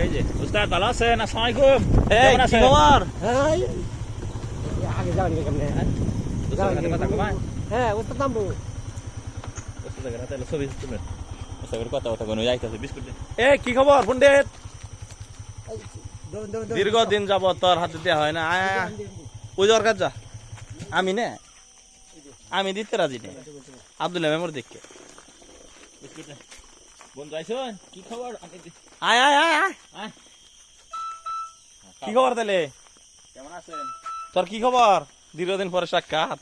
এই যে উস্তাদ ভালো আছেন? আসসালামু আলাইকুম। এই কি খবর? আগে যাবেন কেমনে? কথা কমায় হ্যাঁ ওস্তাদ নামবো। উস্তাদের হাতে ছবি তুলে উস্তাদের কথা কোনো যাইতেছে বিস্কুট দে। এই কি খবর পণ্ডিত? দীর্ঘদিন যাবত তোর হাতে দেওয়া হয় না। আয় আয় ওই যাওয়ার কাজ যা। আমি না আমি দিতে রাজি নেই। আব্দুল্লাহ মেমর দেখকে বিস্কুট দে। বন্ধু আইছন? কি খবর? আয় আয় আয় আয় আয়। কি খবর তাহলে? কেমন আছেন? তোর কি খবর? দীর্ঘদিন পরে সাক্ষাৎ।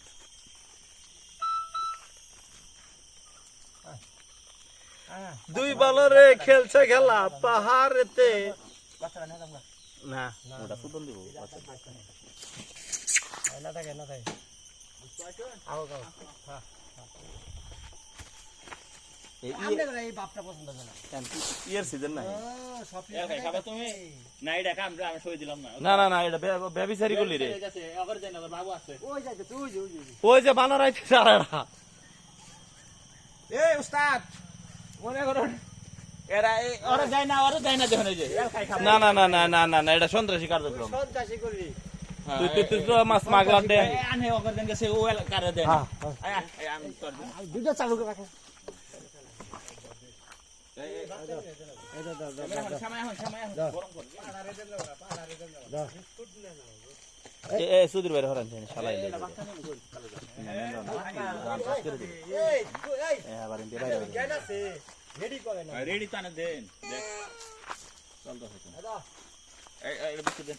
দুই বলরে খেলছে খেলা পাহাড়েতে না ওটা সুদন দিব। না থাকে না থাকে। আও গাও। হ্যাঁ। এই বাপটা পছন্দ করে না। ইয়ের সিজন নাই। সব এল খাই খাবে তুমি? না এটা কাম আমি সই দিলাম না। না না না এটা ব্যভিচারি করলি রে। ঠিক আছে আবার যাই না বাবু আছে। ওই যাইতে তুই ওই যে ওই যে বানর আইছে সারারা। এই উস্তাদ মনে করুন এরা ওরা যায় না দেখুন এই যে এল খাই খাবে। না না না না না না না এটা সন্ত্রাসী কার্যক্রম। সন্ত্রাসী করবি। তুই তো মাছ মাগলার দে। আনে ওকে দেন গেছে ও এল কারে দেন। হ্যাঁ। আমি তোর দুটো চালু করে রাখো। সময় গরম কর। এ সুধীর ভাই হরান জানি শালাই লে। রেডি তো আনে দেন দেখ চল তো এই বিস্কুট দেন।